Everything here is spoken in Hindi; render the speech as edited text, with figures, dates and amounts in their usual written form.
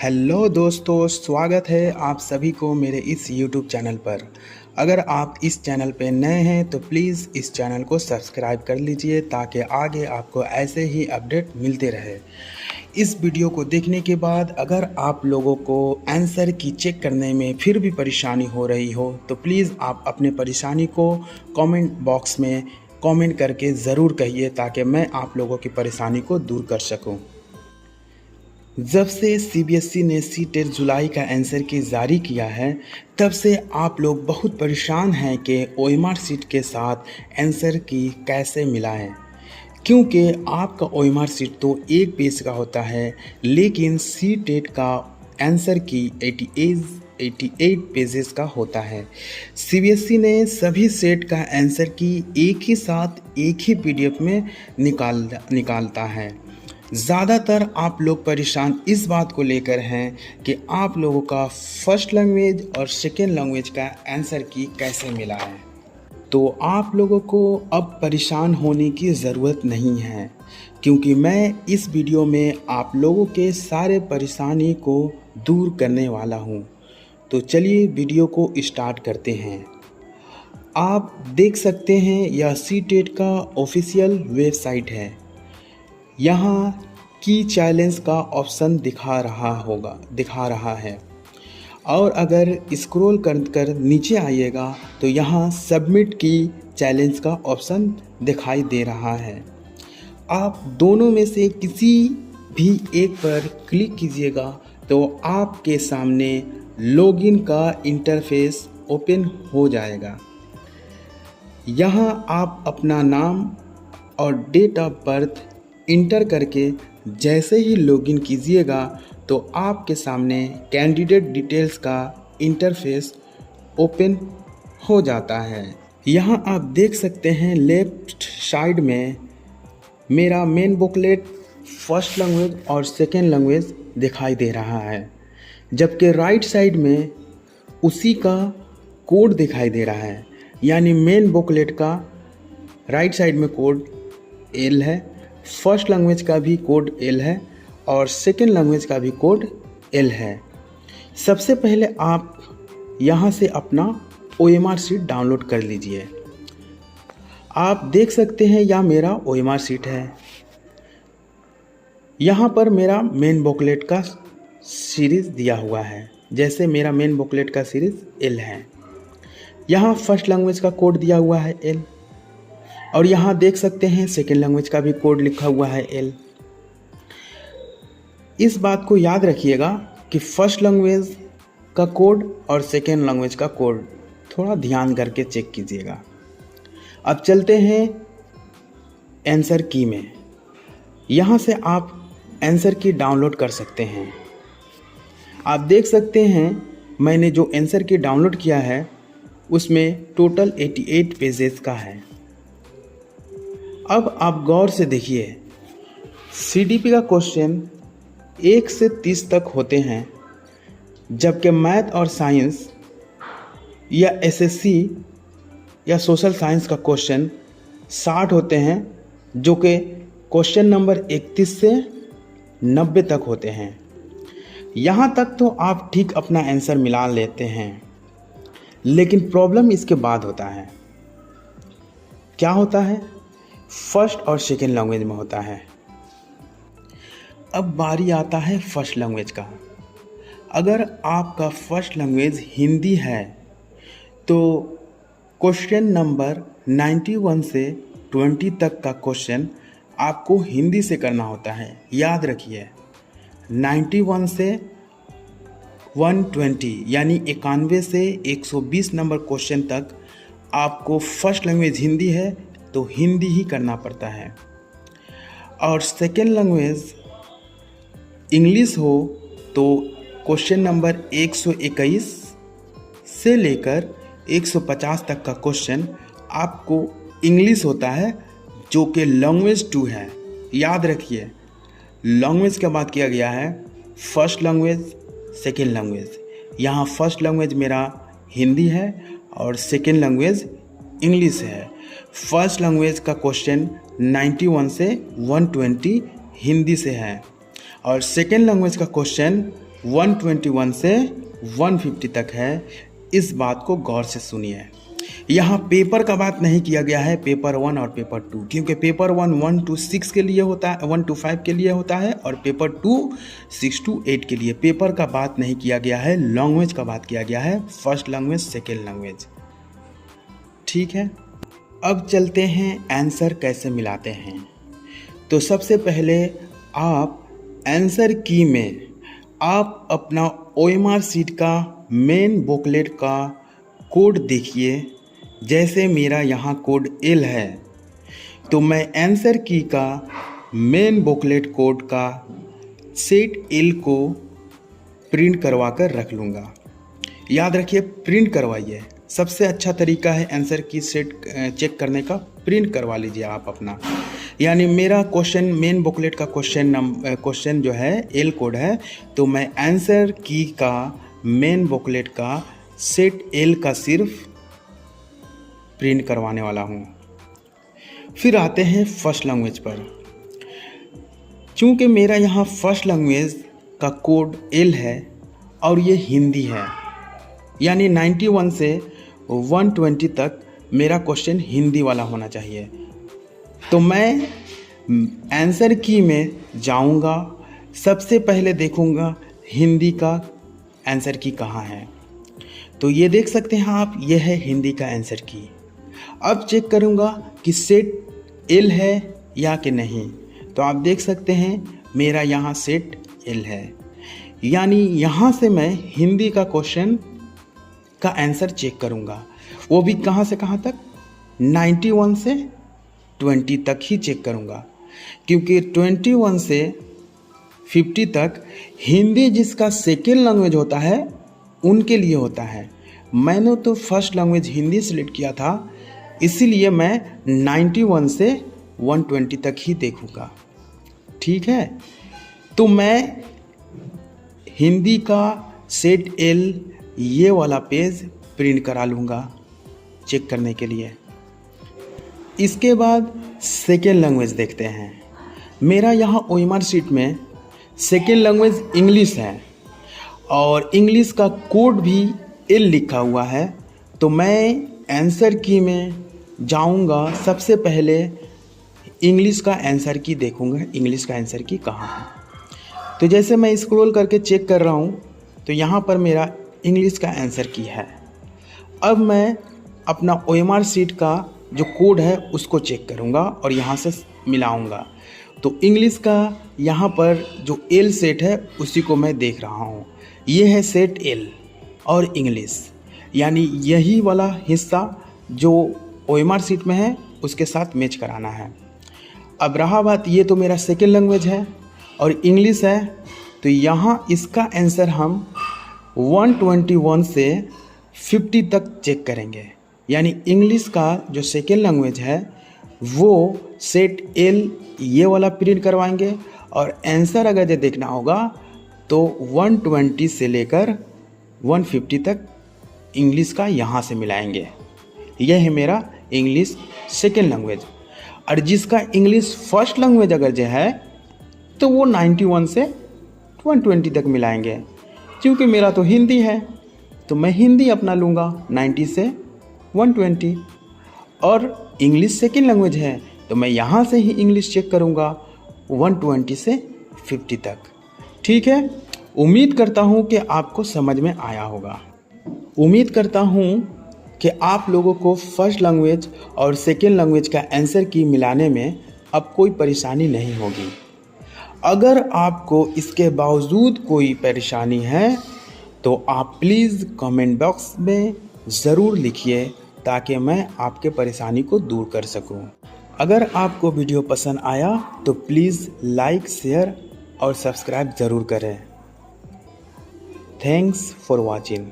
हेलो दोस्तों, स्वागत है आप सभी को मेरे इस YouTube चैनल पर। अगर आप इस चैनल पे नए हैं तो प्लीज़ इस चैनल को सब्सक्राइब कर लीजिए ताकि आगे आपको ऐसे ही अपडेट मिलते रहे। इस वीडियो को देखने के बाद अगर आप लोगों को आंसर की चेक करने में फिर भी परेशानी हो रही हो तो प्लीज़ आप अपने परेशानी को कमेंट बॉक्स में कमेंट करके ज़रूर कहिए ताकि मैं आप लोगों की परेशानी को दूर कर सकूं। जब से सीबीएसई ने सीटेट जुलाई का आंसर की जारी किया है तब से आप लोग बहुत परेशान हैं कि ओएमआर सीट के साथ आंसर की कैसे मिलाएं, क्योंकि आपका ओएमआर सीट तो एक पेज का होता है लेकिन सीटेट का आंसर की 88 पेजेस का होता है। सीबीएसई ने सभी सेट का आंसर की एक ही साथ एक ही पीडीएफ में निकालता है। ज़्यादातर आप लोग परेशान इस बात को लेकर हैं कि आप लोगों का फर्स्ट लैंग्वेज और सेकेंड लैंग्वेज का आंसर की कैसे मिला है। तो आप लोगों को अब परेशान होने की ज़रूरत नहीं है, क्योंकि मैं इस वीडियो में आप लोगों के सारे परेशानी को दूर करने वाला हूं। तो चलिए वीडियो को स्टार्ट करते हैं। आप देख सकते हैं यह सीटेट का ऑफिशियल वेबसाइट है। यहाँ की चैलेंज का ऑप्शन दिखा रहा है और अगर स्क्रॉल कर नीचे आइएगा तो यहाँ सबमिट की चैलेंज का ऑप्शन दिखाई दे रहा है। आप दोनों में से किसी भी एक पर क्लिक कीजिएगा तो आपके सामने लॉगिन का इंटरफेस ओपन हो जाएगा। यहाँ आप अपना नाम और डेट ऑफ बर्थ इंटर करके जैसे ही लॉगिन कीजिएगा तो आपके सामने कैंडिडेट डिटेल्स का इंटरफेस ओपन हो जाता है। यहाँ आप देख सकते हैं लेफ्ट साइड में मेरा मेन बुकलेट फर्स्ट लैंग्वेज और सेकेंड लैंग्वेज दिखाई दे रहा है, जबकि राइट साइड में उसी का कोड दिखाई दे रहा है। यानी मेन बुकलेट का राइट साइड में कोड एल है, फर्स्ट लैंग्वेज का भी कोड एल है और सेकेंड लैंग्वेज का भी कोड एल है। सबसे पहले आप यहाँ से अपना ओएमआर सीट डाउनलोड कर लीजिए। आप देख सकते हैं यह मेरा ओएमआर सीट है। यहाँ पर मेरा मेन बुकलेट का सीरीज़ दिया हुआ है, जैसे मेरा मेन बुकलेट का सीरीज़ एल है। यहाँ फर्स्ट लैंग्वेज का कोड दिया हुआ है एल और यहाँ देख सकते हैं सेकेंड लैंग्वेज का भी कोड लिखा हुआ है एल। इस बात को याद रखिएगा कि फर्स्ट लैंग्वेज का कोड और सेकेंड लैंग्वेज का कोड थोड़ा ध्यान करके चेक कीजिएगा। अब चलते हैं आंसर की में। यहाँ से आप आंसर की डाउनलोड कर सकते हैं। आप देख सकते हैं मैंने जो आंसर की डाउनलोड किया है उसमें टोटल 88 पेजेस का है। अब आप गौर से देखिए, सीडीपी का क्वेश्चन 1 से 30 तक होते हैं, जबकि मैथ और साइंस या एसएससी या सोशल साइंस का क्वेश्चन 60 होते हैं, जो कि क्वेश्चन नंबर 31 से 90 तक होते हैं। यहाँ तक तो आप ठीक अपना आंसर मिला लेते हैं, लेकिन प्रॉब्लम इसके बाद होता है। क्या होता है? फर्स्ट और सेकेंड लैंग्वेज में होता है। अब बारी आता है फर्स्ट लैंग्वेज का। अगर आपका फर्स्ट लैंग्वेज हिंदी है तो क्वेश्चन नंबर 91 से 20 तक का क्वेश्चन आपको हिंदी से करना होता है। याद रखिए, 91 से 120 यानी 91 से 120 नंबर क्वेश्चन तक आपको फर्स्ट लैंग्वेज हिंदी है तो हिंदी ही करना पड़ता है, और सेकेंड लैंग्वेज इंग्लिश हो तो क्वेश्चन नंबर 121 से लेकर 150 तक का क्वेश्चन आपको इंग्लिश होता है, जो कि लैंग्वेज 2 है। याद रखिए, लैंग्वेज के बाद किया गया है फर्स्ट लैंग्वेज सेकेंड लैंग्वेज। यहाँ फर्स्ट लैंग्वेज मेरा हिंदी है और सेकेंड लैंग्वेज इंग्लिश है। फर्स्ट लैंग्वेज का क्वेश्चन 91 से 120 हिंदी से है और सेकेंड लैंग्वेज का क्वेश्चन 121 से 150 तक है। इस बात को गौर से सुनिए। यहाँ पेपर का बात नहीं किया गया है, पेपर 1 और पेपर 2, क्योंकि पेपर 1 1 to 6 के लिए होता है, 1 to 5 के लिए होता है, और पेपर 2 6 to 8 के लिए। पेपर का बात नहीं किया गया है, लैंग्वेज का बात किया गया है, फर्स्ट लैंग्वेज, सेकेंड लैंग्वेज। ठीक है, अब चलते हैं आंसर कैसे मिलाते हैं। तो सबसे पहले आप आंसर की में आप अपना OMR शीट का मेन बुकलेट का कोड देखिए। जैसे मेरा यहाँ कोड L है, तो मैं आंसर की का मेन बुकलेट कोड का सेट L को प्रिंट करवा कर रख लूँगा। याद रखिए, प्रिंट करवाइए, सबसे अच्छा तरीका है आंसर की सेट चेक करने का, प्रिंट करवा लीजिए आप अपना। यानी मेरा क्वेश्चन, मेन बुकलेट का क्वेश्चन जो है L कोड है, तो मैं आंसर की का मेन बुकलेट का सेट L का सिर्फ प्रिंट करवाने वाला हूँ। फिर आते हैं फर्स्ट लैंग्वेज पर। चूँकि मेरा यहाँ फर्स्ट लैंग्वेज का कोड L है और ये हिंदी है, यानी 91 से 120 तक मेरा क्वेश्चन हिंदी वाला होना चाहिए। तो मैं आंसर की में जाऊंगा, सबसे पहले देखूंगा हिंदी का आंसर की कहाँ है। तो ये देख सकते हैं आप, ये है हिंदी का आंसर की। अब चेक करूंगा कि सेट L है या कि नहीं। तो आप देख सकते हैं मेरा यहाँ सेट L है, यानी यहाँ से मैं हिंदी का क्वेश्चन का आंसर चेक करूंगा। वो भी कहाँ से कहाँ तक, 91 से 20 तक ही चेक करूंगा, क्योंकि 21 से 50 तक हिंदी जिसका सेकेंड लैंग्वेज होता है उनके लिए होता है। मैंने तो फर्स्ट लैंग्वेज हिंदी सेलेक्ट किया था, इसीलिए मैं 91 से 120 तक ही देखूंगा। ठीक है, तो मैं हिंदी का सेट L ये वाला पेज प्रिंट करा लूँगा चेक करने के लिए। इसके बाद सेकेंड लैंग्वेज देखते हैं। मेरा यहाँ OMR शीट में सेकेंड लैंग्वेज इंग्लिश है और इंग्लिश का कोड भी L लिखा हुआ है। तो मैं आंसर की में जाऊंगा, सबसे पहले इंग्लिश का आंसर की देखूंगा, इंग्लिश का आंसर की कहाँ है। तो जैसे मैं स्क्रॉल करके चेक कर रहा हूँ, तो यहाँ पर मेरा इंग्लिश का आंसर की है। अब मैं अपना OMR शीट का जो कोड है उसको चेक करूँगा और यहाँ से मिलाऊँगा। तो इंग्लिश का यहाँ पर जो L सेट है उसी को मैं देख रहा हूँ। ये है सेट L और इंग्लिश, यानी यही वाला हिस्सा जो OMR शीट में है उसके साथ मैच कराना है। अब रहा बात, ये तो मेरा सेकेंड लैंग्वेज है और इंग्लिश है, तो यहाँ इसका आंसर हम 121 से 50 तक चेक करेंगे। यानी इंग्लिश का जो सेकेंड लैंग्वेज है वो सेट L ये वाला प्रिंट करवाएंगे और आंसर अगर जो देखना होगा तो 120 से लेकर 150 तक इंग्लिश का यहाँ से मिलाएंगे। यह है मेरा इंग्लिश सेकेंड लैंग्वेज। और जिसका इंग्लिश फर्स्ट लैंग्वेज अगर जो है तो वो 91 से 120 तक मिलाएंगे। क्योंकि मेरा तो हिंदी है तो मैं हिंदी अपना लूँगा 90 से 120, और इंग्लिश सेकेंड लैंग्वेज है तो मैं यहाँ से ही इंग्लिश चेक करूँगा 120 से 50 तक। ठीक है, उम्मीद करता हूँ कि आपको समझ में आया होगा। उम्मीद करता हूँ कि आप लोगों को फर्स्ट लैंग्वेज और सेकेंड लैंग्वेज का आंसर की मिलाने में अब कोई परेशानी नहीं होगी। अगर आपको इसके बावजूद कोई परेशानी है तो आप प्लीज़ कमेंट बॉक्स में ज़रूर लिखिए ताकि मैं आपके परेशानी को दूर कर सकूं। अगर आपको वीडियो पसंद आया तो प्लीज़ लाइक, शेयर और सब्सक्राइब ज़रूर करें। Thanks for watching.